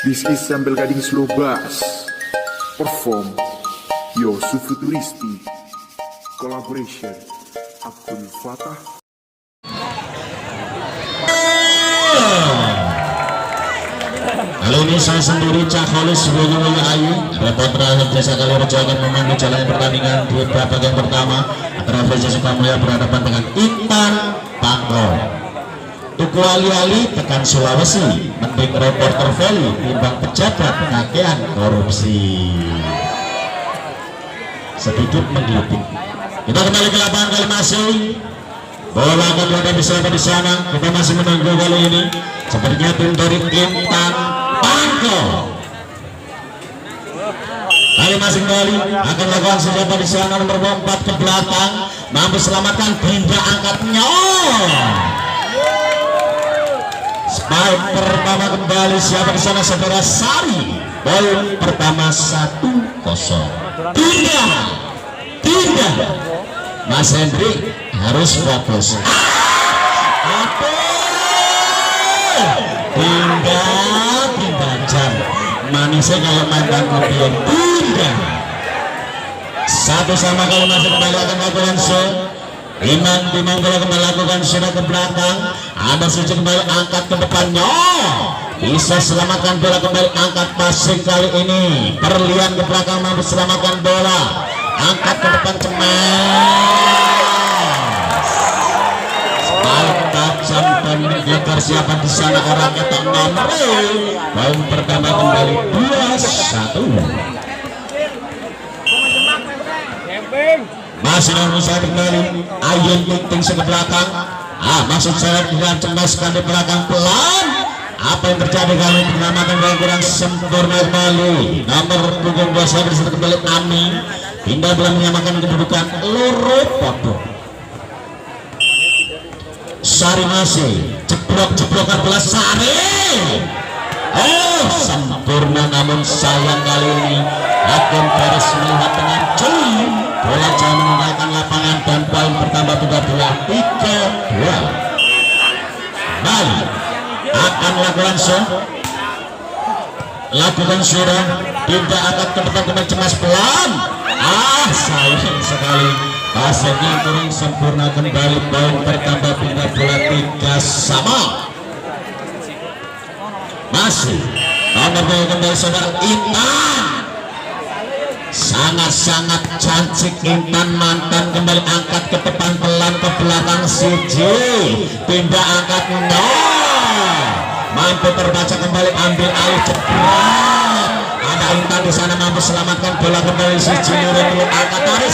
This is Sambil Gading Slow Bass. Perform Yosu Futuristi. Collaboration Abdul Fatah. Kali ini saya sendiri Cakholis Boyolali Ayu. Repot terakhir jasa kali Rejo akan memandu jalannya pertandingan di babak yang pertama antara Fresa Sukamulya berhadapan dengan Intan Pangko. Tuku Ali-ali tekan Sulawesi, mending reporter Valley timbang pejabat kakean korupsi. Sedikit menggelitik. Kita kembali ke lapangan kali masih. Bola kedua dari siapa di sana? Kita masih menunggu kali ini. Sepertinya tim dari Intan Pangko. Kali masih kembali akan lakukan siapa di sana nomor 4 ke belakang, mampu selamatkan Dinda angkatnya. Spike pertama kembali siapa di sana saudara Sari. Poin pertama 1-0. Tidak. Mas Hendrik harus fokus. Tidak jam. Manisnya kalau mantan kemudian tidak. Satu sama kalau masih kembali akan lakukan show. Iman bola kembali lakukan sudah ke belakang. Ada Suci kembali angkat ke depannya. Bisa selamatkan bola kembali angkat passing kali ini. Perlian ke belakang mampu selamatkan bola. Angkat ke depan cemas. Balik tajam penyegar siapa di sana orangnya tak nomor. Poin pertama kembali 2-1. Masih dalam usaha kembali Ayun Tingting ke belakang. Maksud saya dengan cemaskan di belakang pelan. Apa yang terjadi kali ini? Penyelamatan bola kurang sempurna kembali. Nomor punggung 2 saya berserta kembali Ami. Pindah bola menyamakan kedudukan loro podo. Sari masih jeblok-jeblokan bola Sari. Sempurna namun sayang kali ini Hakim Paris melihat dengan jeli. Bola jauh meninggalkan lapangan dan poin bertambah 3-2. Bali akan lakukan sudah tidak akan ke depan kembali cemas pelan. Sayang sekali pasnya kurang sempurna kembali. Poin bertambah 3 sama. Masih nomor kembali saudara Intan. Sangat-sangat cantik Intan mantan kembali angkat ke depan pelan ke belakang Suji. Pindah angkat mampu terbaca kembali ambil alih cepat. Ada Intan di sana mampu selamatkan bola kembali Suji Nurul angkat tarik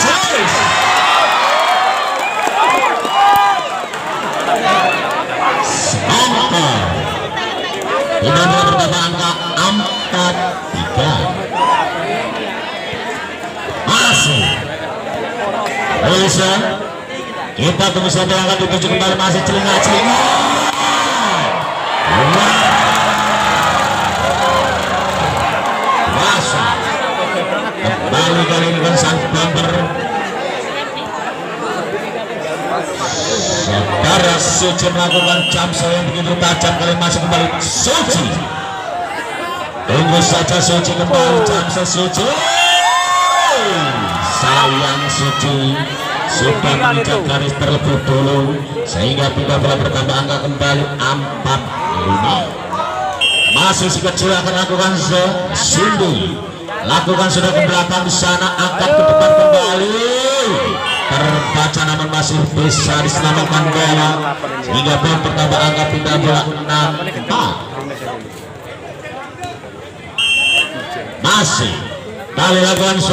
Semangka. Tidak berapa angka 4-3. Masih bisa kita tunggu sampai akan dituju kembali masih celinga-celinga. Masuk kembali kali ini kan sang bumper saudara Suci melakukan jam yang begitu tajam kali masuk kembali Suci. Tunggu saja Suci kembali jam Suci. Sayang Suci sudah menginjak garis terlebih dulu sehingga pindah bola bertambah angka kembali 4-5. Masih si kecil akan lakukan Sindi lakukan sudah ke belakang di sana angkat ke depan kembali terbaca namun masih bisa diselamatkan bola sehingga bola bertambah angka pindah bola 6-4. Masih kali lakukan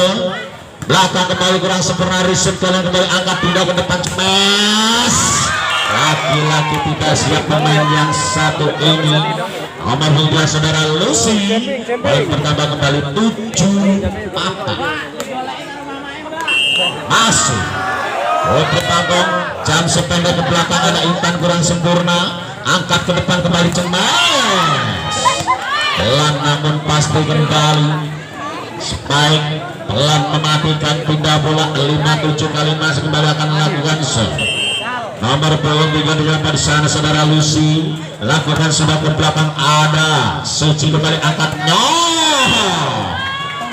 belakang kembali kurang sempurna riset kalian kembali angkat pindah ke depan cemas. Laki-laki tidak siap pemain yang satu ini nomor 2 saudara Lucy. Poin bertambah kembali 7-4. Masih Putri Pangkong jam sependek ke belakang ada Intan kurang sempurna angkat ke depan kembali cemas. Pelan namun pasti kembali Spike pelan mematikan pindah bola 5-7 kali masih kembali akan melakukan nomor punggung 3 di sana saudara Lucy. lakukan sudah ke belakang, ada Suci kembali angkatnya,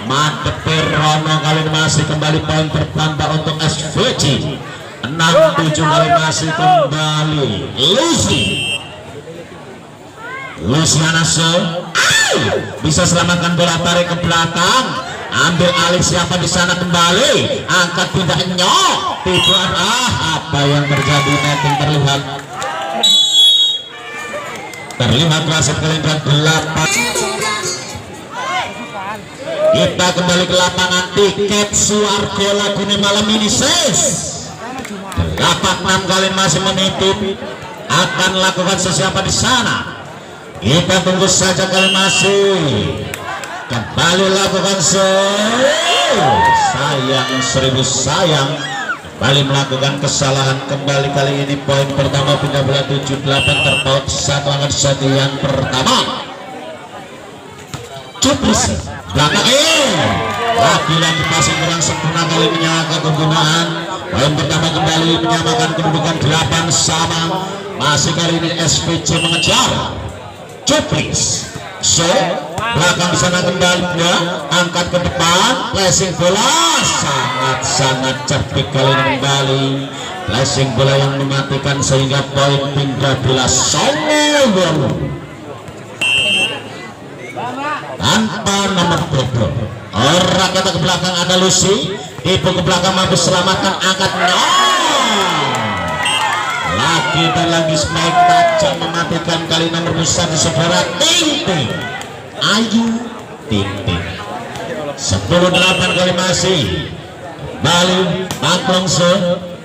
mantep Rono kali ini masih kembali poin bertambah untuk SVJ 6-7 kali masih kembali Luciana bisa selamatkan bola, tarik ke belakang, ambil alih siapa di sana, kembali angkat pindahnya, tipuan apa yang terjadi, netting terlihat wasit kelenggan 8. Kita kembali ke lapangan, tiket Suargo Lagune malam ini ses 86 kali masih menipu, akan lakukan sesiapa di sana, kita tunggu saja kali masih kembali lakukan sayang, seribu sayang, kembali melakukan kesalahan kembali kali ini, poin pertama pindah bola 78 terpaut satu angkat satu yang pertama. Cuplis belakang lagi-lagi passing kurang sempurna kali menyalakan kegunaan, poin pertama kembali menyamakan kedudukan 8 sama, masih kali ini SPC mengejar. Cuplis belakang di sana kembali ya, angkat ke depan, flashing bola sangat cerdik kali ini kembali, flashing bola yang mematikan sehingga poin pindah bola Songo tanpa nomor double. Orang kata ke belakang, ada Lucy, tipu ke belakang mampu selamatkan, angkat lagi dan lagi spike tajam mematikan kali nomor besar di saudara Ting Ayu Ting 10-8 kali masih kembali Maklong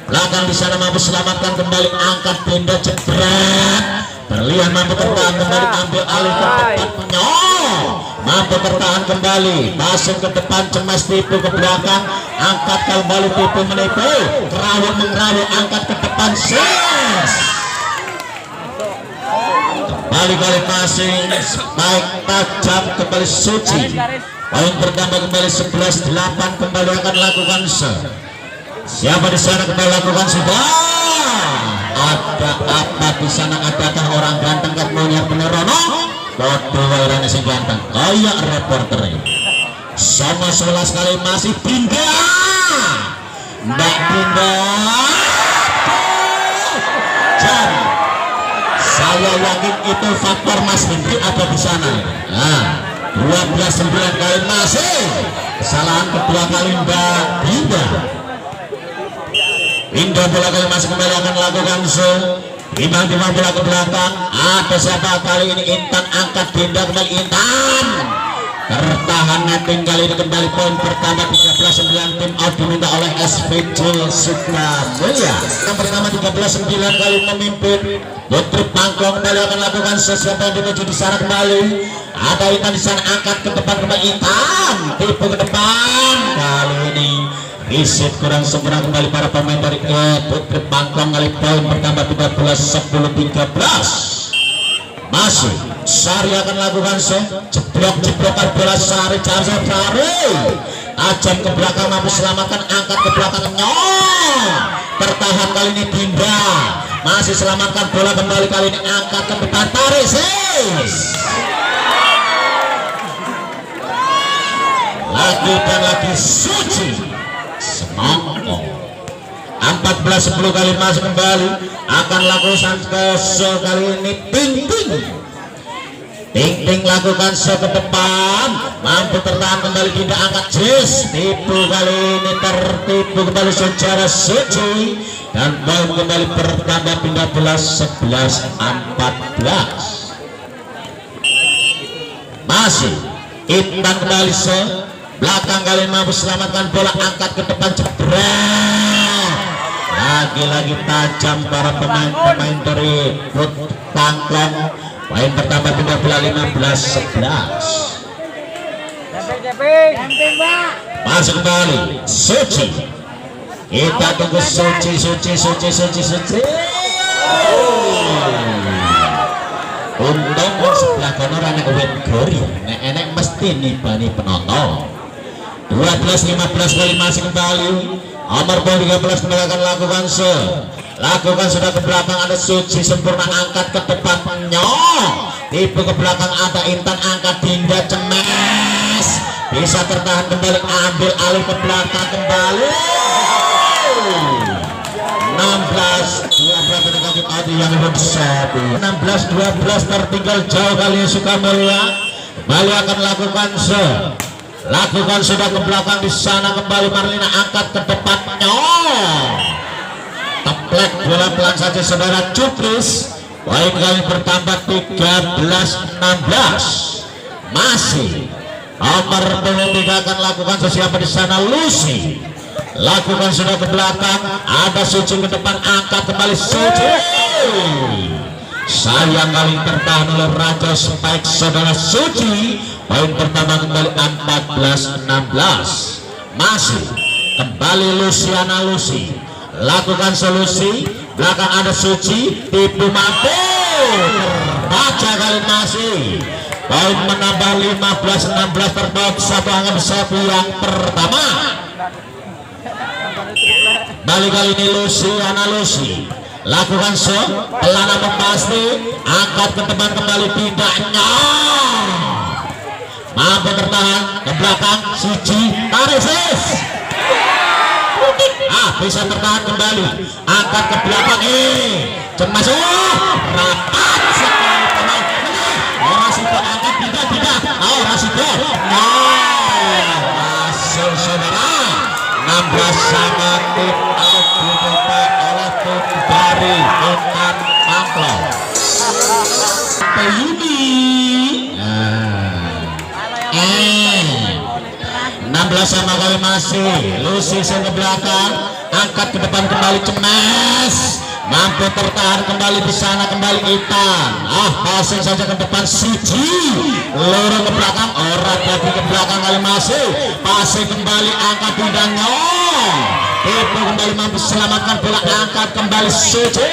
belakang di sana mampu selamatkan kembali, angkat pindah jebret, terlihat mampu tertahan kembali, ambil alih ke depannya, mampu tertahan kembali, masuk ke depan, cemas tipu ke belakang, angkat kembali, tipu menipu, kerawang mengerawang, angkat ke depan, kembali kali passing, spike tajam kembali Suci, poin bertambah kembali 11-8, kembali akan lakukan siapa di sana, kembali lakukan sudah. Ada apa di sana? Adakah orang ganteng kat monyet Rono? Bodoh orang si ganteng, kayak reporter ini. Sama 11 kali masih pindah, Mbak pindah. Jam. Saya yakin itu faktor Mas Hendri ada di sana. Nah, 12-9 kali masih kesalahan kedua kali Mbak pindah. Pindah bola kali masih kembali akan lakukan timbang-timbang bola ke belakang, ada siapa kali ini, Intan angkat pindah kembali, Intan tertahan, netting kali ini kembali, poin pertama 13-9, tim out diminta oleh SPJ Sukamulya. Yang pertama 13-9 kali memimpin, Putri Pangklong kembali akan lakukan sesuatu yang dituju di sana, kembali ada Intan di sana, angkat ke depan kembali, Intan tipu ke depan, kali ini riset kurang sempurna kembali para pemain dari Putri Pangklong, kali poin pertama 13-10-13. Masih Sari akan lakukan jeblok-jeblokan bola Sari, tajam ke belakang, mampu selamatkan, angkat ke belakangnya, tertahan kali ini Dinda, masih selamatkan bola kembali kali ini, angkat ke depan, tarik lagi dan lagi Suci semangkok. 14-10 kali masuk kembali, akan lakukan kali ini Ting lakukan ke depan, mampu tertahan kembali, tidak angkat Jis, tipu kali ini tertipu kembali secara Suci, dan poin kembali bertambah pindah bola 11-14. Masih Intan kembali belakang kali mampu selamatkan bola, angkat ke depan, jebret, lagi-lagi tajam para pemain dari Putri Pangklong, poin pertama pindah bola 15-11. Masuk kembali Suci, kita tunggu Suci. Untung sebelah kono anak wet gori, enek mesti nibani penonton. 12-15 kali masih kembali, nomor 13 kembali akan lakukan lakukan sudah ke belakang, ada Suci sempurna, angkat ke depan Nyong, tipe ke belakang ada Intan, angkat Dinda, cemes, bisa tertahan kembali, ambil alih ke belakang kembali. 16-12 yang besar, 16-12 tertinggal jauh kali Sukamulya. Kembali akan lakukan lakukan sudah ke belakang, di sana kembali Marlina, angkat ke depan Nyong, teplek bola pelan saja saudara Cupris. Poin kali bertambah 13-16. Masih nomor 23 akan lakukan siapa di sana, Lucy. Lakukan sudah ke belakang, ada Suci ke depan, angkat kembali Suci. Sayang kali tertahan oleh Raja Spike saudara Suci. Poin pertama kembali 14-16. Masih kembali Luciana Lucy. Lakukan solusi, belakang ada Suci, tipu mampu baca kali masih. Poin menambah 15-16, terbaik satu angka satu yang pertama. Balik kali ini Luciana Lucy. Lakukan pelan namun pasti, angkat ke depan kembali, tidaknya mampu tertahan ke belakang Suci, tarik bisa tertahan kembali, angkat ke belakang, cemas, rapat sekali pemain, Rasido angkat, tidak, Rasido, hasil saudara 16 sama tim oleh tim dari Intan Mangklong. Ini 16 sama kali masih Lucy ke belakang, angkat ke depan kembali, cemes, mampu tertahan kembali, di sana kembali Intan, passing saja ke depan Suci, lorong ke belakang, orang lagi ke belakang kali masih, passing kembali, angkat tidak Nyong, tipu kembali, mampu selamatkan bola, angkat kembali Suci,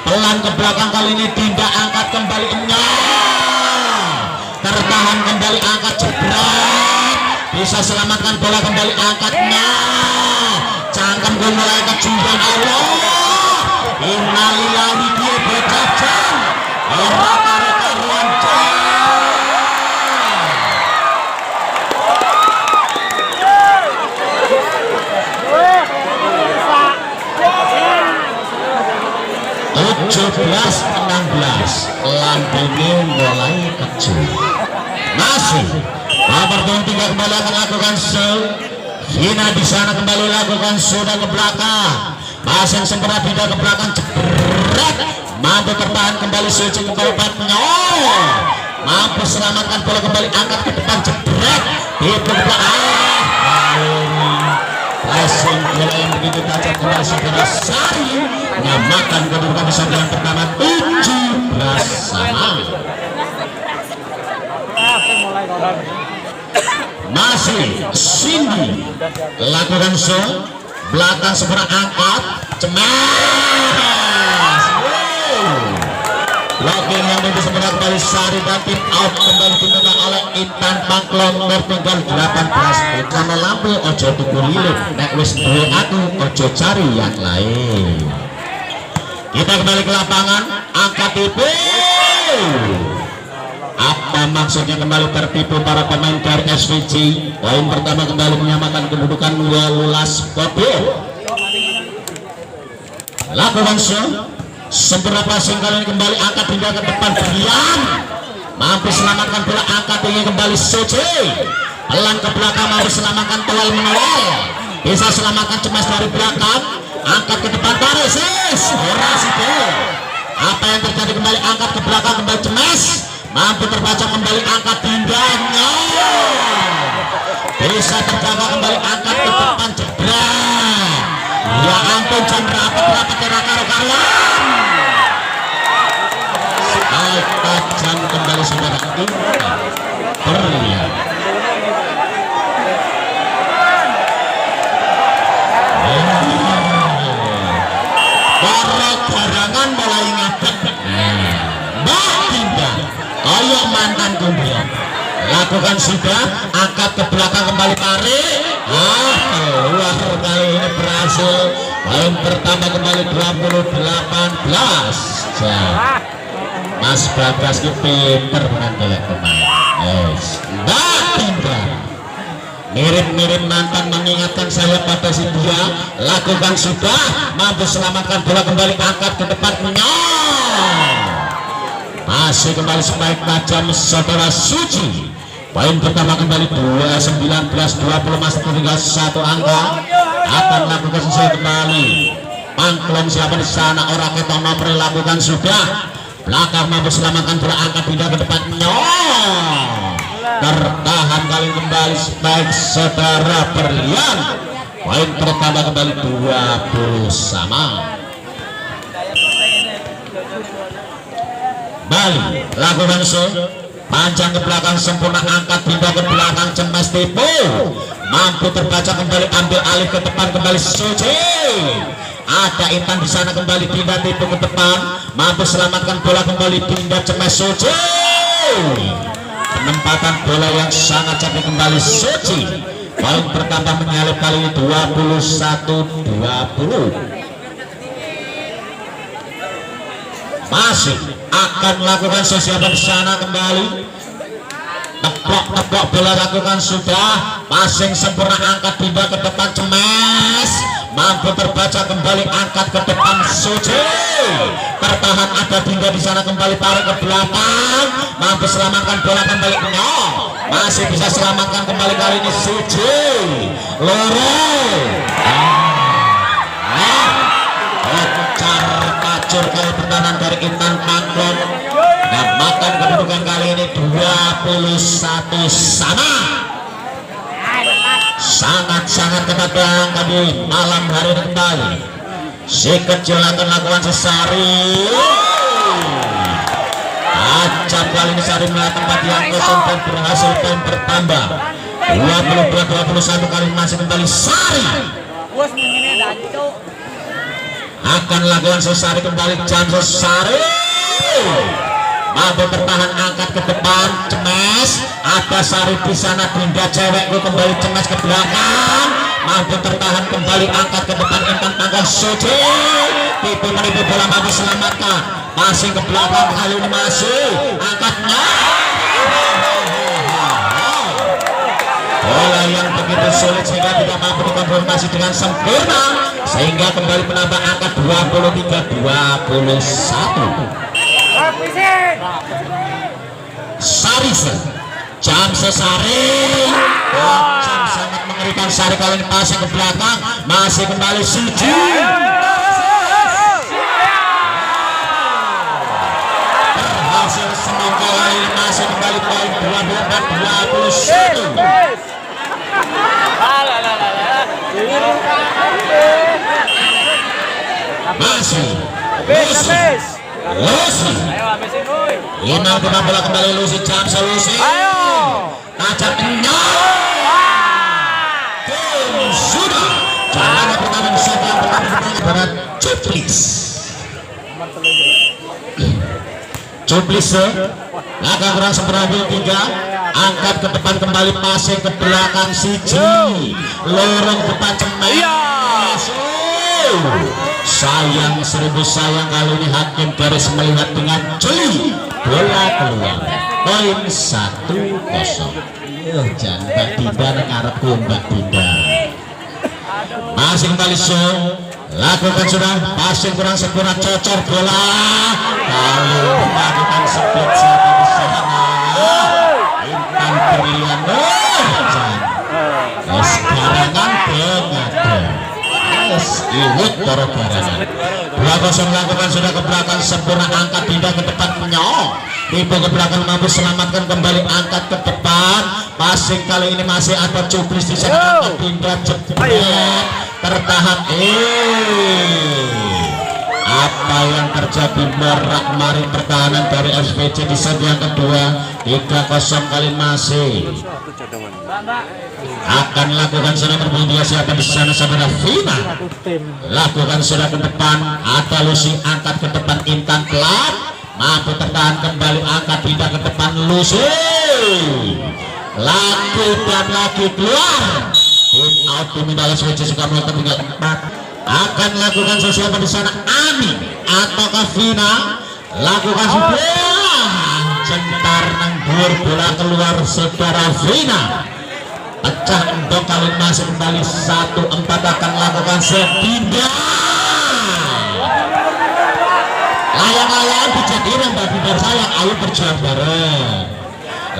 pelan ke belakang kali ini, tidak, angkat kembali Nyong, tertahan kembali, angkat jebret, bisa selamatkan bola kembali, angkatnya cangkem gol mulai kecurian, Allah innalillahi, dia berjajan karuan belas 16, lambungnya mulai kecil. Masih nomor 23 kembali akan lakukan Hina, di sana kembali lakukan sudah ke belakang, pasang sempurna, tidak ke belakang, jebret, mampu tertahan kembali Suci kembali Nyong, mampu selamatkan bola kembali, angkat ke depan, jebret, itu ke belakang, passing bola yang begitu tajam kembali saudara Sari, menyamakan kedudukan besar yang pertama 17 sama. Masih Cindy lakukan belakang sempurna, angkat, cemas, blocking yang begitu sempurna kembali Sari, dan tim out kembali dimenang oleh Intan Mangklong, tertinggal 18. Karena lampu ojo tuku lilin, nek wis duwe aku ojo cari yang lain. Kita kembali ke lapangan, angkat tipu. Apa maksudnya kembali tertipu para pemain dari SVJ? Poin pertama kembali menyamakan kedudukan 12 poin. Lakukan sempurna, passing kali ini kembali, angkat hingga ke depan, diam, mampu selamatkan bola, angkat tinggi kembali Suci, pelan ke belakang, mampu selamatkan towel menolak, bisa selamatkan cemas dari belakang, angkat ke depan, tarik Rasido. Apa yang terjadi kembali, angkat ke belakang kembali cemas, mampu terbaca kembali, angkat tingganya, bisa terjaga kembali, angkat ke depan, jebret, ya ampun, jam rapat karo-karuan, tajam kembali saudara ini berlian. Garangan mulai ngadep, Mbak Dinda kayak mantan kumpulan, lakukan sudah, angkat ke belakang kembali, tarik, keluar kali ini berhasil poin pertama kembali 20-18. Mas Bagas ke Peter menanggilek pemain. Yes, Indra mirip-mirip mantan mengingatkan saya pada si dia. Lakukan sudah, mampu selamatkan bola kembali, angkat ke depan, masih kembali sebaik tajam saudara Suci. Poin pertama kembali 19-20, masih tinggal satu angka. Akan lakukan sesuai kembali. Angklong siapa di sana, orang kita mau lakukan sudah. Belakang mampu selamatkan bola, angkat pindah ke depan, tertahan kali kembali baik saudara Berlian. Poin pertama kembali 20 sama. Bali lakukan show panjang ke belakang sempurna, angkat pindah ke belakang, cemas tipu, mampu terbaca kembali, ambil alih ke depan kembali Suci. Ada Intan di sana kembali pindah tipu ke depan, mampu selamatkan bola kembali, pindah cemas Suci. Penempatan bola yang sangat cantik kembali Suci. Poin pertama menyalip kali ini 21-20. Masih akan lakukan sesuatu di sana kembali. Tepok bola lakukan sudah, passing sempurna, angkat pindah ke depan cemas, mampu terbaca kembali, angkat ke depan Suci. Tertahan ada Dinda di sana kembali, tarik ke belakang, mampu selamatkan bola kembali, masih bisa selamatkan kembali kali ini Suci. Loro kacur kali pertahanan dari Intan Pangklon, dan makan kedudukan kali ini 21 sama. Sangat-sangat ketat angka di malam hari ini kembali. Si kecil akan lakukan sesari. Acap kali ini Sari melihat tempat yang kosong dan berhasil poin bertambah 22-21. kali masih kembali Sari. Akan lakukan sesari kembali, jam sesari. Mampu bertahan, angkat ke depan, cemas. Ada Sari di sana, Dinda cewekku kembali cemas ke belakang. Mampu tertahan kembali, angkat ke depan, Intan Pangklon Suci. Tipu menipu bola, mampu selamatkan. Masih ke belakang kali ini, masih angkatnya. Bola yang begitu sulit sehingga tidak mampu dikonfirmasi dengan sempurna, sehingga kembali menambah angka 23-21. Sarisen jam sesari, jam sangat mengerikan. Sari kali ini pasang ke belakang, masih kembali Suci. Berhasil semangka kali ini, masih kembali poin 24-21. Masih Lucy Inang kita bola kembali Lucy, jam Lucy tajam sudah jalan pertama siapa yang pertama pada Cuplis langkah kurang seberapa 3, angkat ke depan kembali, passing ke belakang Siji, lorong depan cemas. Sayang, seribu sayang, kali ini hakim garis melihat dengan jeli, bola keluar, poin 1-0. Jangan Mbak Dinda ngarepku Mbak Dinda. Masih kembali show, lakukan sudah, passing kurang sempurna, cocor bola kali melakukan split siapa di sana. Intan Berlian sebarangan pengatur iwut toro barangan 2-0. lakukan sudah ke belakang sempurna, angkat pindah ke depan, tipe ke belakang, mampu selamatkan kembali, angkat ke depan, passing kali ini masih ada Cuplis di sana, angkat pindah jebret, tertahan. Apa yang terjadi, merak-marik pertahanan dari SPC di set yang kedua. 3-0 kali masih akan lakukan sudah berbunyi siapa di sana, saudara Vina. Lakukan sudah ke depan, ada Lucy, angkat ke depan, Intan pelan, mampu tertahan kembali, angkat pindah ke depan Lucy, lagi dan lagi keluar. Out diminta SPC suka melakukan tinggal 4. akan lakukan sesuatu di sana. Ani ataukah Vina lakukan centar nang dhuwur, bola keluar saudara Vina. Pecah untuk kali masuk kembali 1-4 akan lakukan sepindah. Layang-layang kejadian bagi bersayang, ayo berjuang bareng.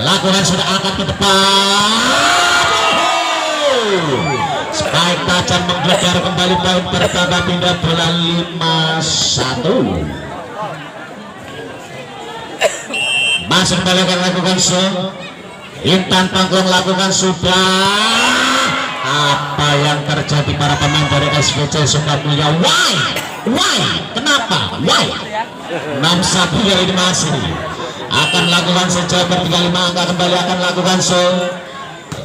Lakukan sudah angkat ke depan. Spike tajam menggelegar kembali poin pertama, pindah bola 5-1. Masih kembali akan lakukan Intan Panggung lakukan sudah. Apa yang terjadi para pemain dari SPC Sukamulia? Why? Kenapa? Why? 6-1 ya ini masih akan lakukan sejauh ber-35 angka kembali akan lakukan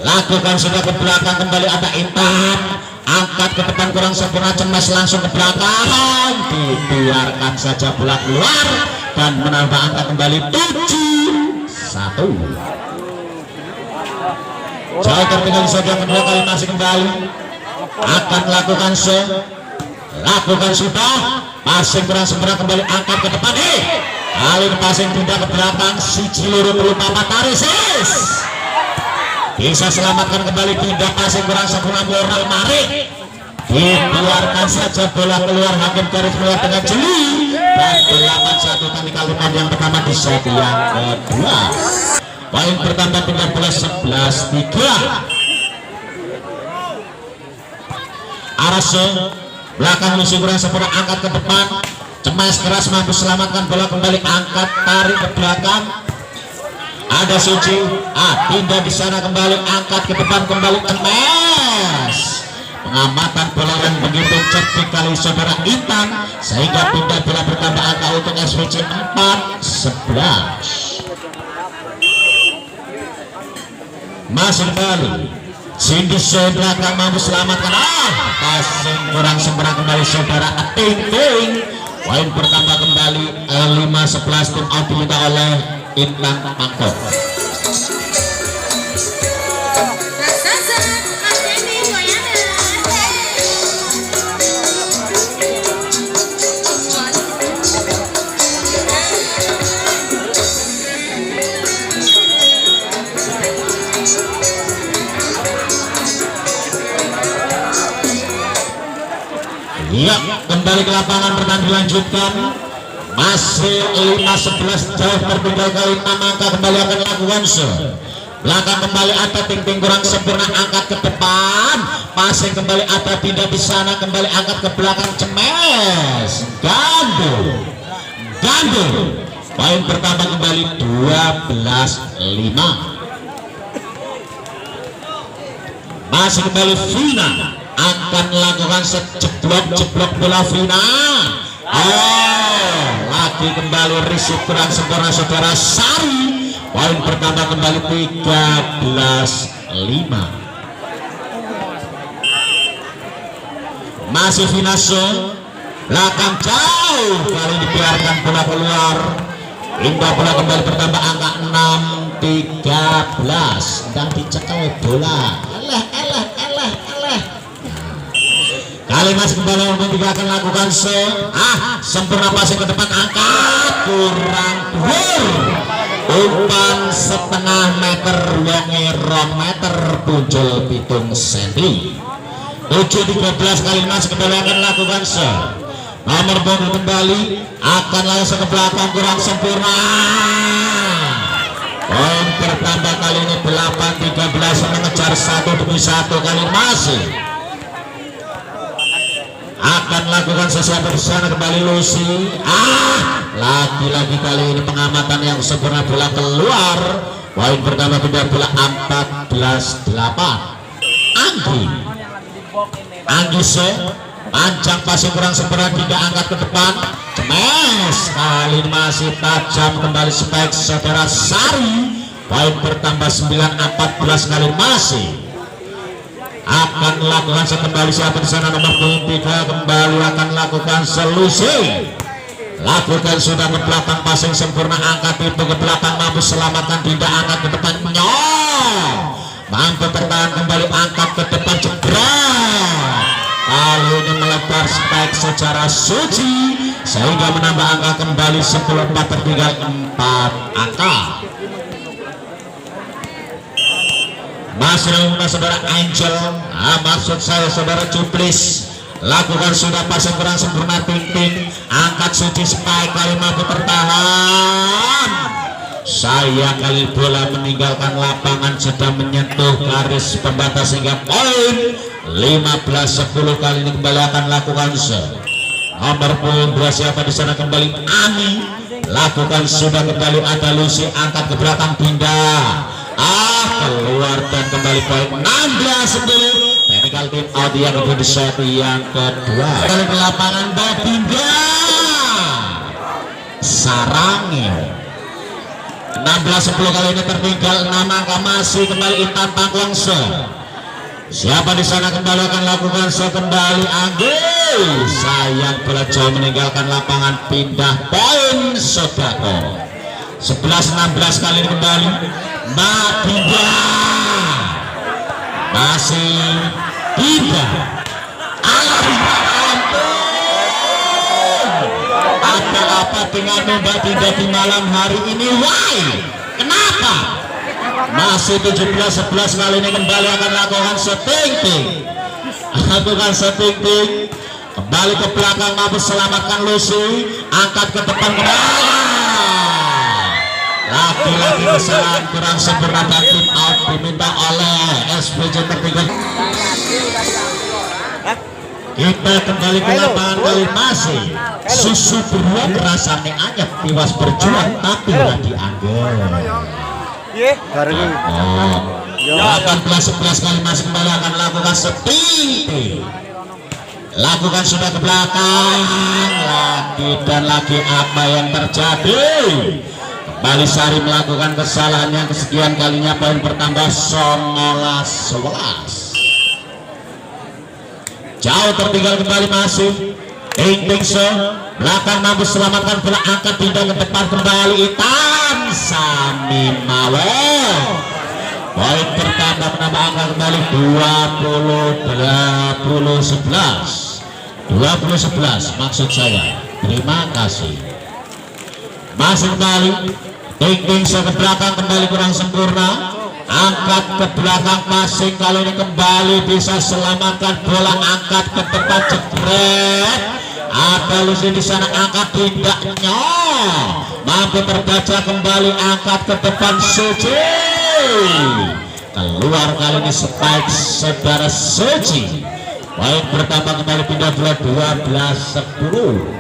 lakukan sudah ke belakang kembali ada Intan, angkat ke depan kurang sempurna, cemas langsung ke belakang, dibiarkan saja bola keluar dan menambah angka kembali 7-1. Jauh tertinggal saja kedua kali masih kembali akan lakukan lakukan sudah passing kurang sempurna kembali angkat ke depan, kali ini passing pindah ke belakang si Ciluru perlu papa taris bisa selamatkan kembali, pindah passing kurang sempurna moral Mari dibiarkan saja bola keluar, hakim garis keluar dengan jeli dan 8-1 tadi kalimat yang pertama di set yang kedua. Poin bertambah pindah bola 11-3. Araso belakang musuh kurang sempurna, angkat ke depan, cemas keras mampu selamatkan bola kembali, angkat tarik ke belakang. Ada Suci, pindah di sana kembali, angkat ke depan kembali, cemas. Pengamatan bola yang begitu cerdik kali saudara Intan sehingga pindah bola bertambah angka untuk SPC 4-11. Masih kembali Cindy Show belakang mampu selamatkan, passing kurang sempurna kembali saudara Ting. Poin pertama kembali 5-11 tim out diminta oleh Intan Mangkok. Ya, kembali ke lapangan, pertandingan dilanjutkan. Masih 5-11 jauh tertinggal kali 6 angka kembali akan lakukan belakang kembali ada Ting kurang sempurna, angkat ke depan, passing kembali ada pindah di sana kembali angkat ke belakang, cemes gandul. Poin pertama kembali 12-5. Masih kembali Vina akan lakukan jeblok bola Vina. Lagi kembali risik kurang sempurna saudara Sari. Poin pertama kembali 13-5. Masih Vina belakang jauh, kali dibiarkan bola keluar. Indah bola kembali bertambah angka 6-13 dan dicekel bola. Kali masih kembali nomor 3 akan lakukan sempurna passing ke depan, angkat kurang umpan setengah meter wangi meter punjul pitung senti 7-13. Kali masih kembali akan lakukan nomor punggung kembali akan langsung ke belakang kurang sempurna. Poin bertambah kali ini 8-13 mengejar 1-1. Kali masih akan lakukan sesuatu di sana kembali Lucy. Lagi-lagi kali ini pengamatan yang sempurna, bola keluar. Poin pertama pindah bola 14-8. Anggi panjang passing kurang sempurna, tidak angkat ke depan, cemes kali ini masih tajam kembali spike saudara Sari. Poin bertambah 9-14. Kali masih akan lakukan kembali siapa di sana nomor 3 kembali akan lakukan solusi, lakukan sudah ke belakang passing sempurna, angkat itu ke belakang mampu selamatkan, tidak angkat ke depan, mampu bertahan kembali angkat ke depan, jebret kali ini melebar spike secara suci sehingga menambah angka kembali 10-4 tertinggal 4 angka. Masih dengan saudara Angel, maksud saya saudara Cuplis, lakukan sudah pasang kurang sempurna ting-ting, angkat suci spike kali mampu tertahan. Saya kali bola meninggalkan lapangan sedang menyentuh garis pembatas hingga poin 15-10. Kali ini kembali akan lakukan nomor punggung 2 siapa di sana kembali Ani, lakukan sudah kembali ada Lucy, angkat ke belakang pindah keluar dan kembali poin 16-10. Technical team out yang kedua di set yang kedua. Kali ke lapangan Babinda Sarangil 16-10. Kali ini tertinggal 6 angka, masih kembali Intan Taklongso. Siapa di sana kembali akan lakukan kembali Anggi, sayang bola jauh meninggalkan lapangan, pindah poin Sodako 11-16. Kali ini kembali Mbak Dinda masih tidak ada apa dengan Mbak Dinda di malam hari ini? Why? Kenapa? Masih 17-11. Kali ini kembali akan lakukan setting-ting, lakukan setting-ting kembali ke belakang, mampu selamatkan Lucy, angkat ke depan kembali. Lagi-lagi kesalahan kurang sempurna dan tim out diminta oleh SPJ tertinggal. Kita kembali ke lapangan kali masih susu beruang rasanya anyep, tiwas berjuang tapi lagi anggur. 18-11. Kali masih kembali akan lakukan seperti lakukan sudah ke belakang lagi dan lagi. Apa yang terjadi? Kembali Sari melakukan kesalahan yang kesekian kalinya, poin bertambah 19-11. Jauh tertinggal kembali masih Ingtingso, belakang mampu selamatkan bola, angkat pindah ke depan kembali Itan Samimawo. Poin bertambah menambah angka kembali 20-11 maksud saya. Terima kasih. Masih kembali Ingtingso ke belakang kembali kurang sempurna, angkat ke belakang passing. Kali ini kembali bisa selamatkan bola, angkat ke depan jebret. Ada Lucy di sana, angkat tidaknya mampu terbaca kembali, angkat ke depan Suci keluar. Kali ini spike saudara Suci. Poin bertambah kembali pindah bola 12-10.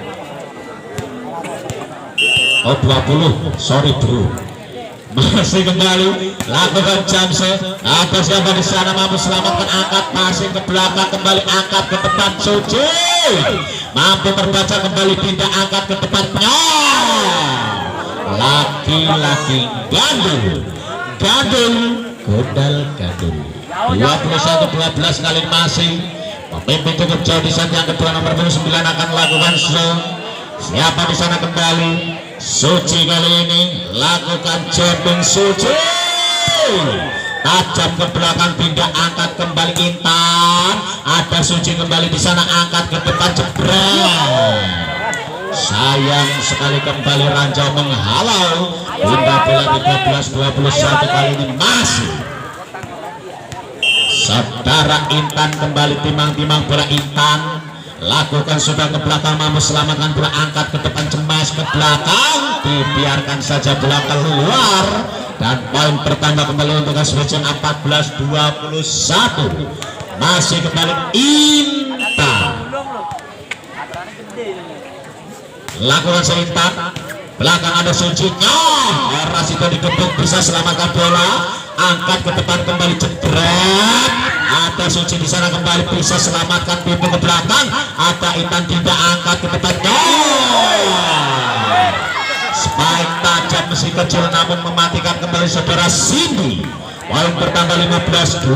Oh 20, sorry bro. Masih kembali lakukan jamset. Ada siapa di sana mampu selamatkan, angkat passing ke belakang kembali, angkat ke depan Suci mampu terbaca kembali, pindah angkat ke depannya. Laki-laki gandul godal gandul 21-12. Kali masih pemimpin cukup jauh di saat yang kedua nomor 9 akan lakukan show. Siapa di sana kembali Suci. Kali ini lakukan jumping Suci, tajam ke belakang pindah angkat kembali Intan. Ada Suci kembali di sana, angkat ke depan jebret. Sayang sekali kembali Ranjau menghalau, pindah bola 13-21. Kali ini masih saudara Intan kembali timang-timang bola Intan, lakukan sudah ke belakang, mampu selamatkan bola, angkat ke depan cemas ke belakang, dibiarkan saja bola keluar dan poin pertama kembali untuk SPJ 14-21. Masih kembali Intan, lakukan seintan belakang ada Sucinya, Eras itu dikepung bisa selamatkan bola, angkat ke depan kembali jebret. Ada Suci di sana kembali bisa selamatkan pintu ke belakang, ada Intan tidak angkat ke depan. Spike tajam meski kecil namun mematikan kembali saudara Cindy. Poin bertambah 15-21.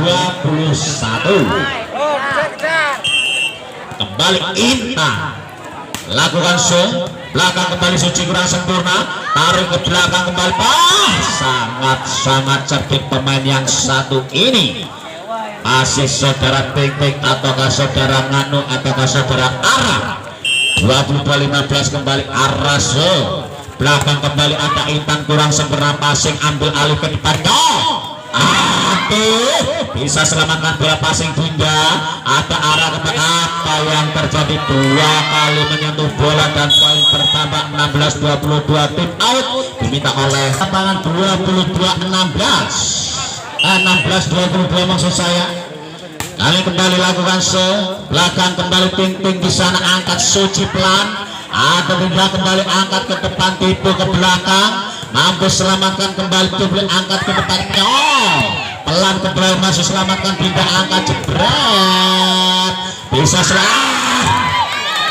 Kembali Intan, lakukan show belakang kembali Suci kurang sempurna, tarik ke belakang kembali. Sangat-sangat cerdik pemain yang satu ini. masih saudara Ting ataukah saudara Nganu ataukah saudara Ara. 22-15 kembali Araso, belakang kembali ada Intan kurang sempurna passing, ambil alih ke depan. Aduh, bisa selamatkan bola passing Dinda. Ada arah ke apa yang terjadi, dua kali menyentuh bola dan poin bertambah 16-22. Tim out diminta oleh lapangan 16-22 maksud saya. Kali kembali lakukan belakang kembali Ting di sana, angkat Suci pelan, ada Dinda kembali angkat ke depan, tipu ke belakang, mampu selamatkan kembali Tibli, angkat ke depan, pelan ke belakang, masih selamatkan Dinda, angkat jebret, bisa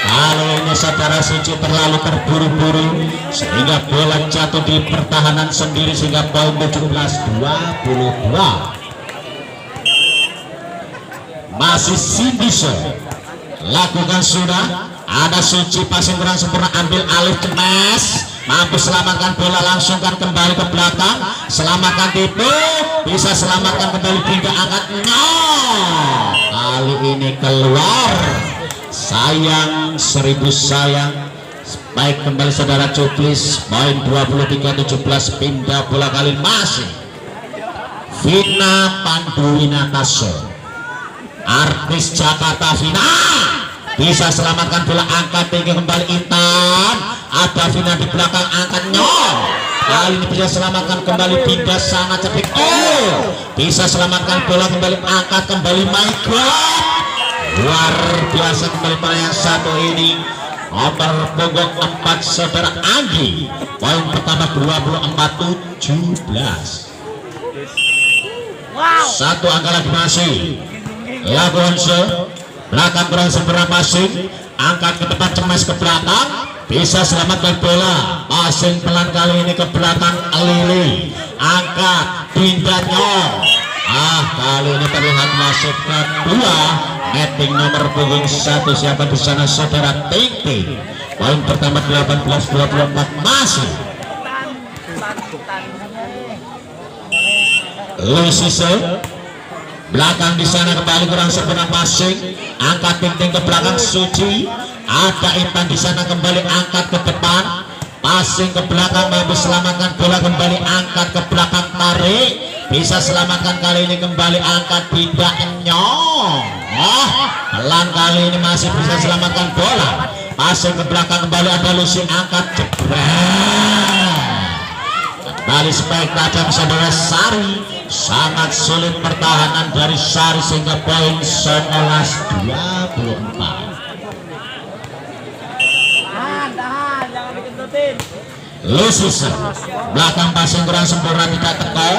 kalau ini saudara Suci terlalu terburu-buru sehingga bola jatuh di pertahanan sendiri sehingga poin 17-22. Masih Sindiso lakukan sudah, ada Suci passing kurang sempurna, ambil alih Cemes, mampu selamatkan bola, langsungkan kembali ke belakang, selamatkan tipu, bisa selamatkan kembali Dinda, angkat kali ini keluar, sayang 1000 sayang. Baik kembali saudara Cuplis, poin 23-17, pindah bola kali masih Vina Panduwinataso, artis Jakarta Vina, bisa selamatkan bola, angkat tinggi kembali Intan, ada Vina di belakang, angkat kali ini bisa selamatkan kembali Dinda, sangat cerdik, bisa selamatkan bola kembali, angkat kembali, my god, luar biasa kembali pada yang satu ini nomor punggung 4 saudara Anggi, poin pertama 24-17. Satu angka lagi masih lakukan belakang kurang sempurna passing, angkat ke depan, Cemes ke belakang, bisa selamatkan bola, passing pelan kali ini ke belakang, Lili angkat, Dinda kali ini terlihat masuk ke dua, netting nomor punggung 1 siapa di sana saudara Ting, poin pertama 18-24 masih Lusise, belakang di sana kembali kurang sempurna passing, angkat Ting ke belakang, Suci, ada Intan di sana kembali angkat ke depan, passing ke belakang, mampu selamatkan bola kembali, angkat ke belakang, tarik, bisa selamatkan kali ini kembali, angkat Dinda pelan kali ini masih bisa selamatkan bola, passing ke belakang kembali, ada Lucy, angkat jebret, kembali spek tajam saudara Sari, sangat sulit pertahanan dari Sari sehingga poin 19-24. Lusus belakang passing kurang sempurna, tidak teko,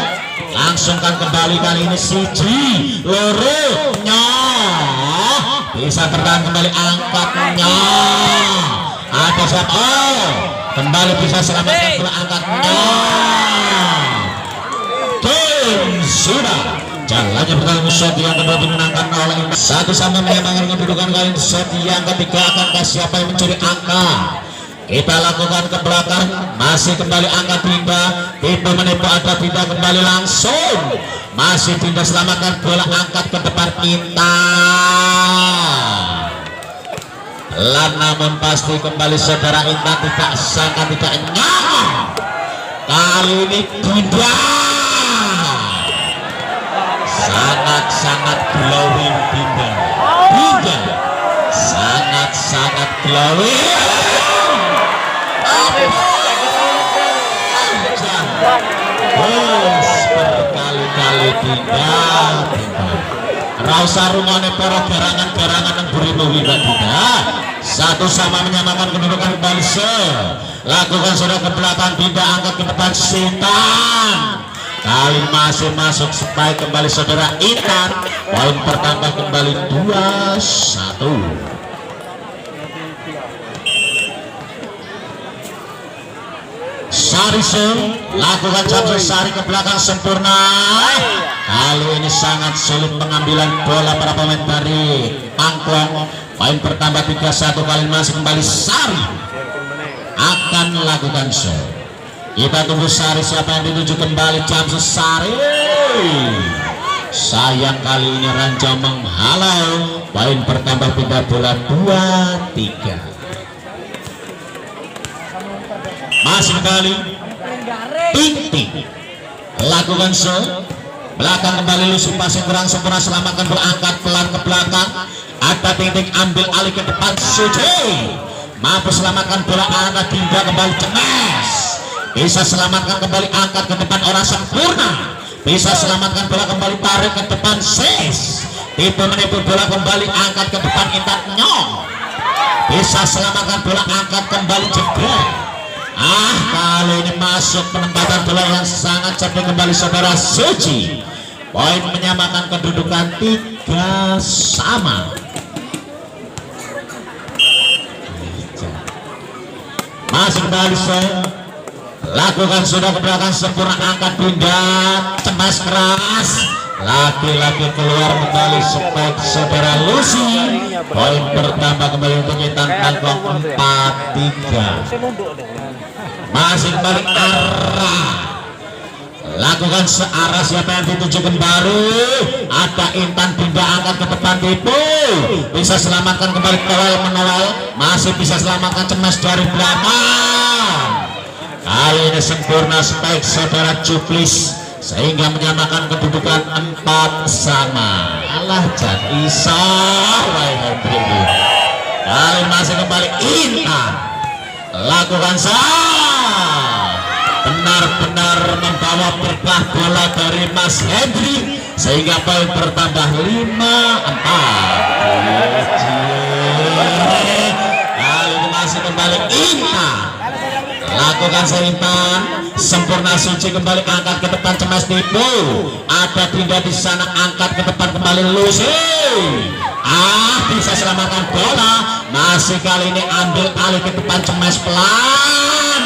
langsungkan kembali kali ini Siji loro bisa bertahan kembali, angkatnya ada siapa, kembali bisa selamatkan bola, angkatnya sudah jalannya pertandingan set yang kedua dimenangkan oleh satu sama menyamakan kedudukan kali ini. Set yang ketiga akankah siapa yang mencuri angka, kita lakukan ke belakang, masih kembali angkat Dinda, tipe menipu, ada Dinda kembali langsung, masih Dinda selamatkan bola, angkat ke depan Intan, namun pasti kembali saudara Intan tidak sangka, tidak nyaman kali ini Dinda sangat-sangat glowing, Dinda sangat-sangat glowing, berkali-kali Dinda rasa rungone para garangan-garangan yang beribu Dinda satu sama menyamakan kedudukan kembali. Lakukan sudah ke belakang, Dinda angkat ke depan, Sintan kali masih masuk spike kembali saudara Intan, poin pertambah kembali 2-1. Sari lakukan jump Sari ke belakang sempurna, kali ini sangat sulit pengambilan bola para pemain dari Angklong, poin pertambah 3-1, kali masih kembali Sari akan lakukan show. Kita tunggu Sari siapa yang dituju kembali, jump Sari sayang kali ini Ranjau menghalau. Poin bertambah pindah bola 2-3. Masih kali Ting lakukan show belakang kembali Lucy, passing kurang sempurna, selamatkan bola, angkat pelan ke belakang, ada Ting ambil alih ke depan, Suci mampu selamatkan bola, ada Dinda kembali cemas, bisa selamatkan kembali, angkat ke depan orang sempurna, bisa selamatkan bola kembali, tarik ke depan Sis, tipe menipu bola kembali, angkat ke depan Intan Nyong, bisa selamatkan bola, angkat kembali jebret. Kali ini masuk penempatan bola yang sangat cerdik kembali saudara Suci. Poin menyamakan kedudukan 3 sama. Masuk kembali saya. Lakukan sudah ke belakang sempurna, angkat pindah, cemas keras. Laki-laki keluar kembali spek saudara Lucy. Poin bertambah kembali untuk Intan Tangkong 4-3. Masih kembali arah, lakukan searah, siapa yang ditujukan baru, ada Intan pindah, angkat ke depan, tipu bisa selamatkan kembali, menolak, masih bisa selamatkan cemas dari belakang. Kali ini sempurna spek saudara Cuplis sehingga menyamakan kedudukan 4 sama. Alah jadi sah. Kali masih kembali Intan, lakukan sah, benar-benar membawa berkah bola dari Mas Hendri sehingga poin bertambah 5-4. Kali ini masih kembali Intan, lakukan Intan sempurna, Suci kembali, angkat ke depan, cemas tipu, ada Dinda di sana, angkat ke depan kembali Lucy, bisa selamatkan bola, masih kali ini ambil alih ke depan, cemas pelan.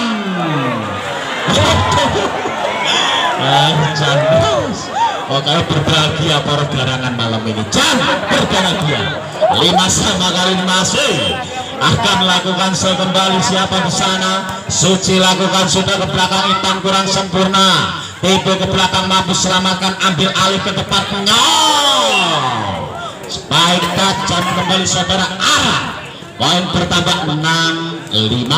Pokoknya berbahagia para garangan malam ini, jangan berbahagia. 5 sama kali ini masih akan lakukan kembali, siapa di sana, Suci lakukan sudah ke belakang, Intan kurang sempurna, tipe ke belakang, mampu selamatkan, ambil alih ke depan, spike tajam kembali saudara arah, poin bertambah 6-5.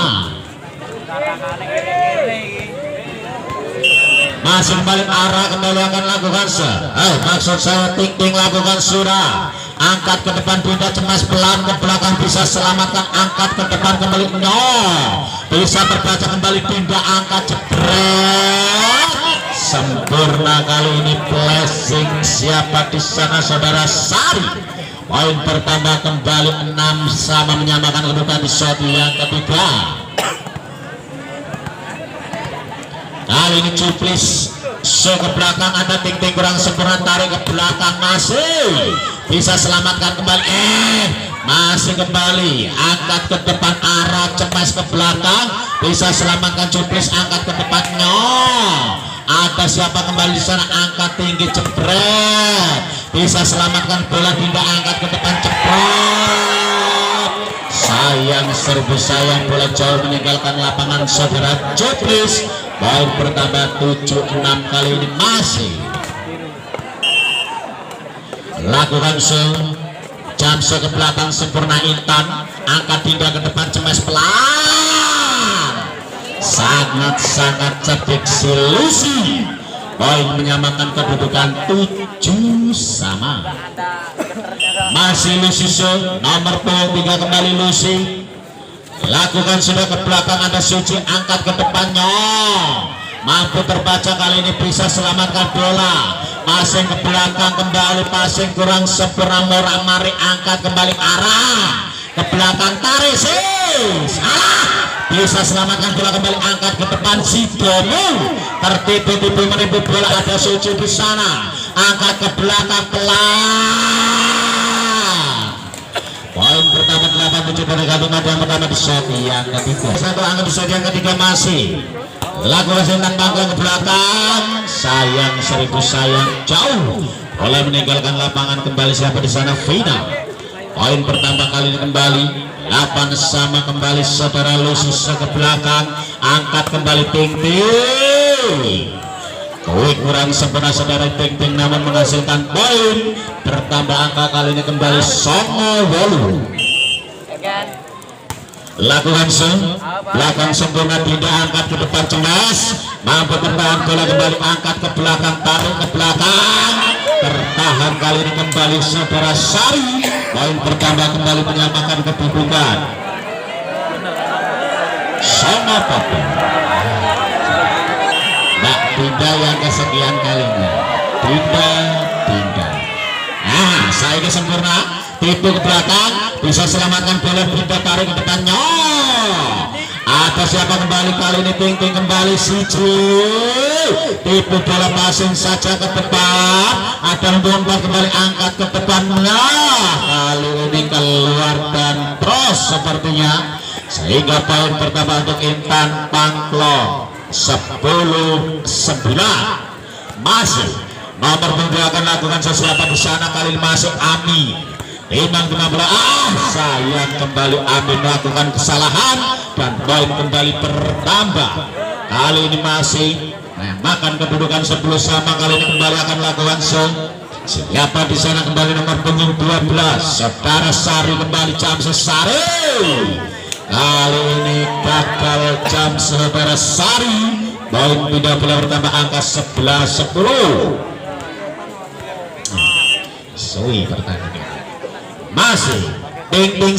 Masih kembali arah, kembali akan lakukan maksud saya Ting lakukan sudah, angkat ke depan, Dinda cemas pelan ke belakang, bisa selamatkan, angkat ke depan kembali, bisa terbaca kembali, Dinda angkat jebret, sempurna kali ini blessing, siapa di sana saudara Sari. Poin bertambah kembali 6 sama, menyamakan kedudukan di shot yang ketiga. Kali ini Cuplis show ke belakang, ada Ting kurang sempurna, tarik ke belakang, masih bisa selamatkan kembali, masih kembali, angkat ke depan, arah cemas ke belakang, bisa selamatkan Cuplis, angkat ke depan, ada siapa kembali di sana, angkat tinggi jebret, bisa selamatkan bola, Dinda angkat ke depan, jebret, sayang, serbu sayang, bola jauh meninggalkan lapangan saudara Cuplis. Poin bertambah 7-6, kali ini masih lakukan jam ke belakang sempurna, Intan angkat, Dinda ke depan, cemas pelan, sangat-sangat cerdik si Lucy. Poin menyamakan kedudukan 7 sama. Masih Lucy nomor 3 kembali Lucy, lakukan sudah ke belakang, ada Suci angkat ke depannya, mampu terbaca, kali ini bisa selamatkan bola, passing ke belakang kembali, passing kurang sempurna, Mora Mari angkat kembali, arah ke belakang, tarik Sis, bisa selamatkan bola kembali, angkat ke depan, Sidomu tertipu-tipu menipu bola, ada Suci di sana, angkat ke belakang pelan. Poin pertama 8-7 pada gabungan yang pertama di shot yang ketiga. Satu angkat di shot yang ketiga masih lakukan Intan bangkang ke belakang, sayang, 1000 sayang, jauh oleh meninggalkan lapangan, kembali siapa di sana, Vina. Poin pertama kali ini kembali 8 sama, kembali saudara Lucy ke belakang, angkat kembali Ting kurang sempurna saudara ting-ting namun menghasilkan poin. Bertambah angka kali ini kembali 9-8. Lakukan belakang sempurna, tidak angkat ke depan cemas, mampu bertahan bola kembali angkat ke belakang, tarik ke belakang, tertahan kali ini kembali saudara Sari. Poin bertambah kembali menyamakan kedudukan 9-8. Mbak Dinda yang kesekian kalinya, Dinda. Nah, saya sempurna, tipu ke belakang, bisa selamatkan bola, Dinda tarik ke depannya. Atau siapa kembali kali ini, ting-ting kembali tipu bola passing saja ke depan, ada lompat kembali angkat ke depan. Nah, kali ini keluar dan terus sepertinya, sehingga poin pertama untuk Intan Pangklong 10-9. Masih nomor 2 akan lakukan sesuatu di sana, kali ini masih Ami. Imam 15, sayang kembali Amin melakukan kesalahan dan poin kembali bertambah. Kali ini masih makan kedudukan 10 sama. Kali ini kembali akan lakukan siapa di sana kembali nomor punggung 12 saudara Sari, kembali jam Sari. Kali ini gagal jam saudara Sari, poin tidak boleh bertambah angka 11-10. Sui pertandingan masih ting-ting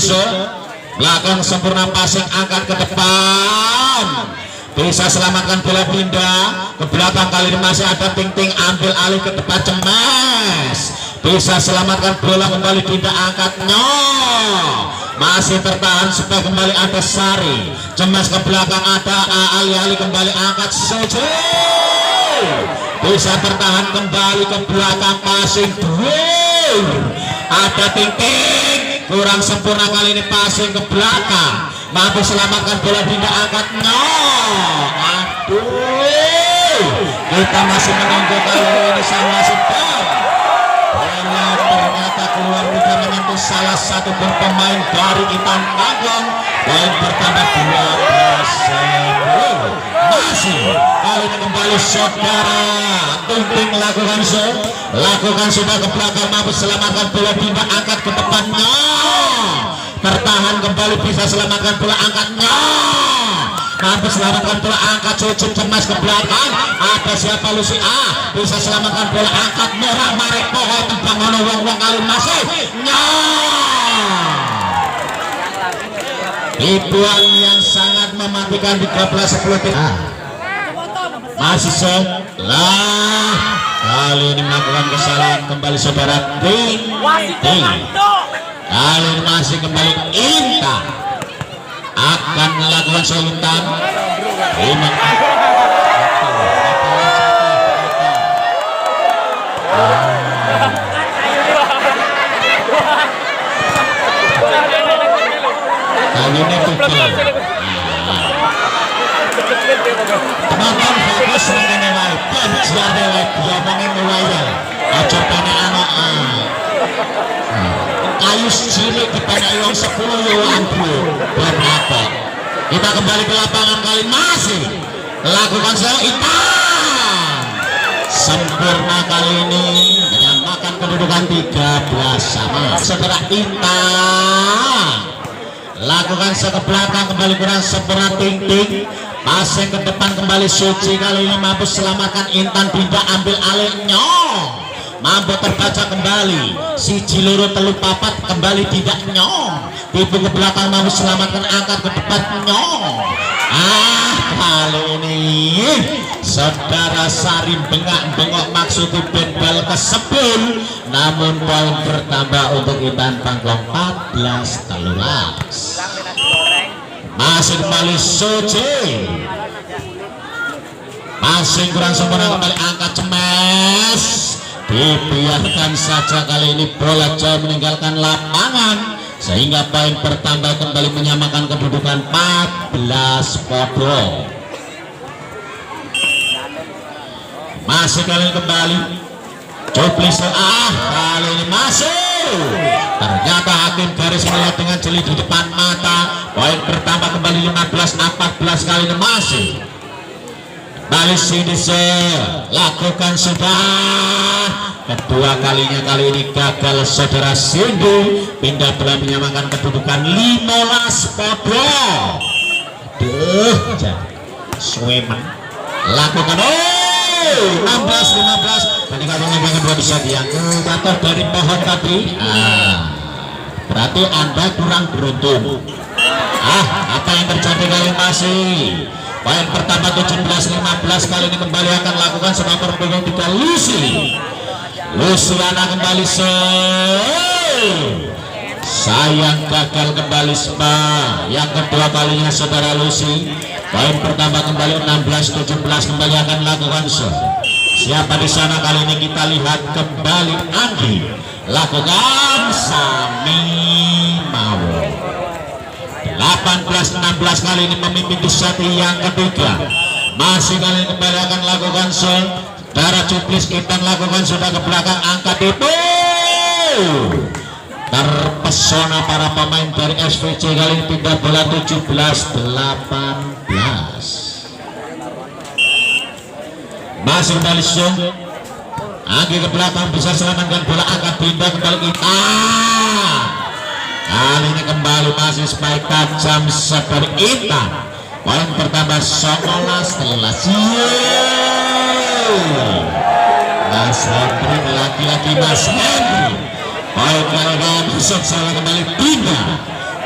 belakang sempurna, passing angkat ke depan, bisa selamatkan bola Dinda ke belakang. Kali ini masih ada ting-ting, ambil alih ke depan cemas, bisa selamatkan bola kembali, Dinda angkatnya, masih tertahan supaya kembali ada Sari, cemas ke belakang, ada alih-alih kembali angkat saja, bisa bertahan kembali ke belakang, passing ada ting-ting, kurang sempurna kali ini, passing ke belakang, mampu selamatkan bola, Dinda angkatnya. Aduh, kita masih menunggu kali ini sama sedang. Bola ternyata keluar, tidak menyentuh salah satu pemain dari Intan Pangklong. Poin bertambah 12-10. Masih kali ini kembali saudara ting-ting lakukan sudah ke belakang, mampu selamatkan bola, Dinda angkat ke depannya, tertahan kembali, bisa selamatkan bola, angkatnya, mampu selamatkan bola, angkat cucuk cemas ke belakang, ada siapa, Lucy A, bisa selamatkan bola, angkat merah marek pohon tiba ngono wong kali masih ribuan yang sangat mematikan 13-10. Masih setelah kali ini melakukan kesalahan kembali saudara ting. Kali ini masih kembali Intan akan melakukan Intan. Kali ini teman-teman fokus mengenai wae, penjara wae, diomongin mulai ya. Aja panek anak kayu cilik dipanek wong 10 yo ambu. Buat apa? Kita kembali ke lapangan, kali masih lakukan Intan sempurna kali ini menyamakan kedudukan 13 sama. Setelah Intan lakukan ke belakang, kembali kurang sempurna ting-ting, passing ke depan kembali Suci, kali ini mampu selamatkan Intan, Dinda ambil alihnya, mampu terbaca kembali si Ciluru telu papat, kembali tidak nyong, tipu ke belakang, mampu selamatkan, angkat ke depannya. Kali ini saudara Sari bengak-bengok maksudnya bal kesebul, namun poin bertambah untuk Intan Pangklong 14-13. Masih kembali Suci, masih kurang sempurna, kembali angkat cemas, dibiarkan saja. Kali ini bola jauh meninggalkan lapangan, sehingga poin bertambah kembali menyamakan kedudukan 14-14. Masih kali ini kembali Cuplis, kali ini masih ternyata hakim garis melihat dengan jeli di depan mata. Poin bertambah kembali 15-14. Kali ini masih Balis Sinise lakukan sudah kedua kalinya, kali ini gagal saudara Sindu. Pindah bola menyamakan kedudukan 15 podo. Duh, Sweman lakukan 16-15. Tadi kalau memang dua bisa diangkat jatuh dari pohon tadi. Berarti Anda kurang beruntung. Apa yang terjadi kali masih poin pertama 17-15. Kali ini kembali akan lakukan sebuah perbedaan 3 Luciana kembali sayang gagal kembali Spa yang kedua kalinya saudara Lucy. Poin pertama kembali 16-17 kembali akan lakukan siapa di sana kali ini kita lihat kembali Anggi lakukan Sami Mawo 18-16 kali ini memimpin di set yang ketiga. Masih kali ini kembali akan lakukan Darah Cuplis kita lakukan sudah ke belakang angkat itu. Terpesona para pemain dari SVC kali ini pindah bola 17-18. Masih kembali Anggi ke belakang bisa selamatkan bola, angkat pindah kembali kita. Kali ini kembali masih spike tajam seperti Intan. Poin pertama 19-11. Mas Hendri lagi-lagi Mas Hendri. Poin kali ini salah kembali pindah.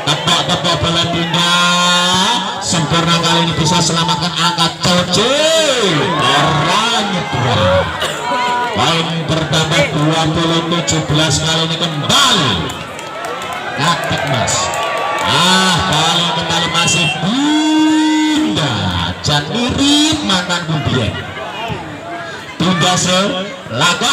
Tepok-tepok bola pindah. Sempurna kali ini bisa selamatkan angkat Coce. Orangnya dua. Poin pertama 20-17 kali ini kembali. Kakek Mas. Kali kembali masih pindah. Jangan mirip mantan Bubian. Pindah lagu.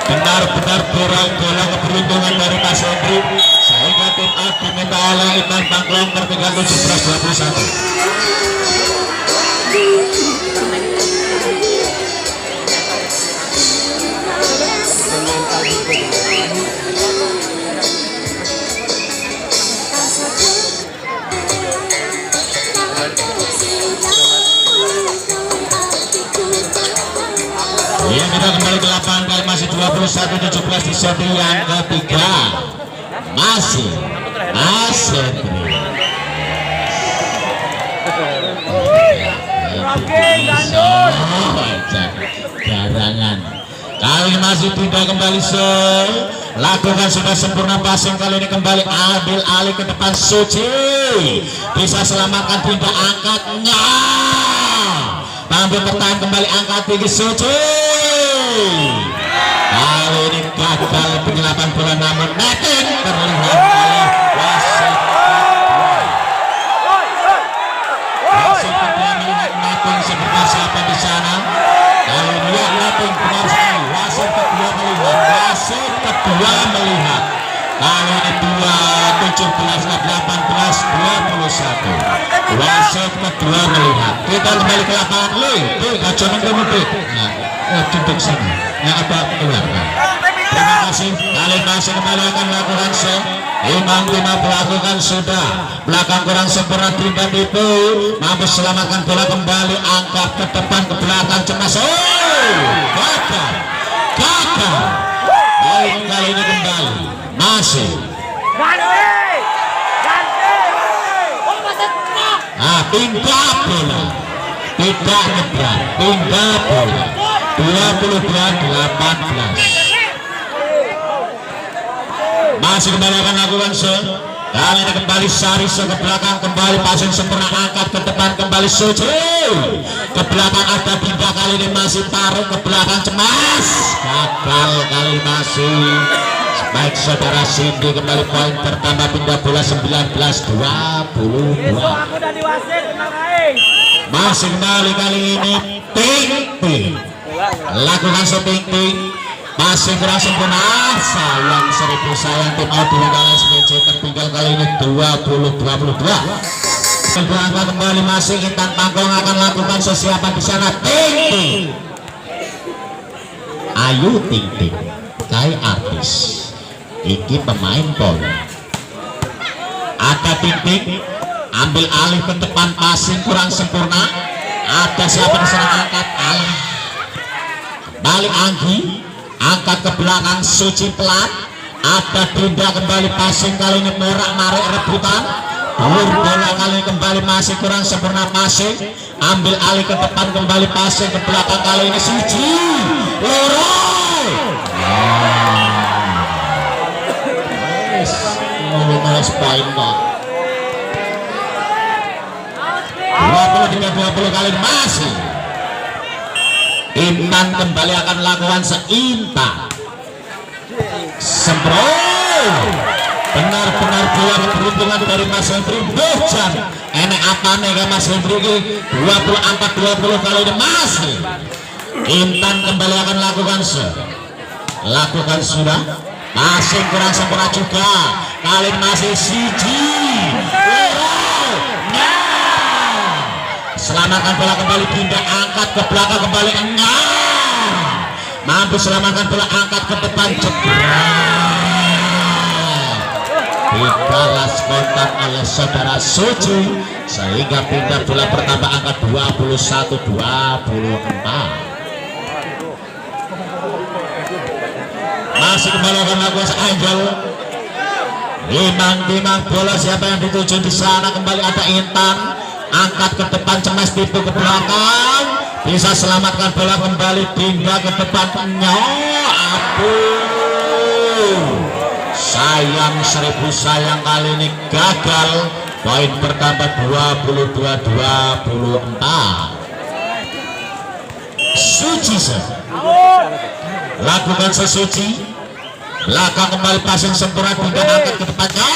Benar-benar bola keberuntungan dari Mas Hendri. Sehingga tim A diminta oleh Iman Bangklong tertinggal 17-21. Ya, kita kembali ke lapangan kali masih 21-17 di set yang ketiga. Masih garangan. Kali masih tidak kembali lakukan sudah sempurna passing kali ini kembali ambil alih ke depan Suci bisa selamatkan pindah angkatnya. Tampil bertahan kembali angkat tinggi Suci. Kali ini gagal penyelapan bola namun netting terlihat oleh wasit. Wasit kedua melihat netting seperti siapa di sana. Kalau lihat netting benar sekali. Wasit kedua melihat. Kali ini 17-18-21. Wasit kedua melihat. Kita kembali ke lapangan Lui. Kaconan kemudian. Duduk sana. Apa keluar? Terima kasih. Kali masih kembali akan melakukan Imam Bima melakukan sudah belakang kurang sempurna tidak itu mampu selamatkan bola kembali angkat ke depan ke belakang cemas. Gagal. Baik kali ini kembali masih pindah bola tidak nyebrang pindah bola 22-18. Masih kembali akan lakukan kali ini kembali Sari ke belakang kembali passing sempurna angkat ke depan kembali Suci ke belakang ada pindah kali ini masih taruh ke belakang cemas gagal kali masih baik saudara Cindy kembali poin pertama pindah bola 19-22. Masih kembali kali ini Ting lakukan ting masih kurang sempurna sayang 1000 sayang tim Audi SPC tertinggal kali ini 20-22. Berangkat kembali masih Intan Pangkong akan lakukan sesiapan di sana Ting Ayu Ting kayak artis iki pemain pol ada Ting ambil alih ke depan passing kurang sempurna Ada siapa di sana angkat balik Anggi, angkat ke belakang Suci pelan. Ada Dinda kembali passing, kali ini morak-marik rebutan. Dur bola kali ini kembali masih kurang sempurna passing. Ambil alih ke depan kembali passing ke belakang, kali ini Suci loro. Nice point kok. 23-20 kali ini masih Intan kembali akan lakukan seinta semprot. Benar-benar bola beruntungan dari Mas Hendri. Bojan enek apa nih kan Mas Hendri ini. 24-20 kali ini masih Intan kembali akan lakukan sudah masih kurang sempurna juga. Kali ini masih Siji selamatkan bola kembali, Dinda angkat ke belakang kembali, mampu selamatkan bola, angkat ke depan, dibalas kontak oleh saudara Suci sehingga pindah bola bertambah angka 21-24. Masih kembali akan lakukan Angel. Timang bola siapa yang dituju di sana, kembali ada Intan. Angkat ke depan, cemas tipu ke belakang, bisa selamatkan bola kembali, Dinda ke depan, sayang 1000 sayang, kali ini gagal. Poin bertambah 22-24. Suci lakukan sesuci belakang kembali, passing sempurna, Dinda angkat ke depannya.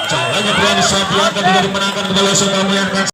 Jalannya berani Sadia ketika dimenangkan kembali Sukamulyan.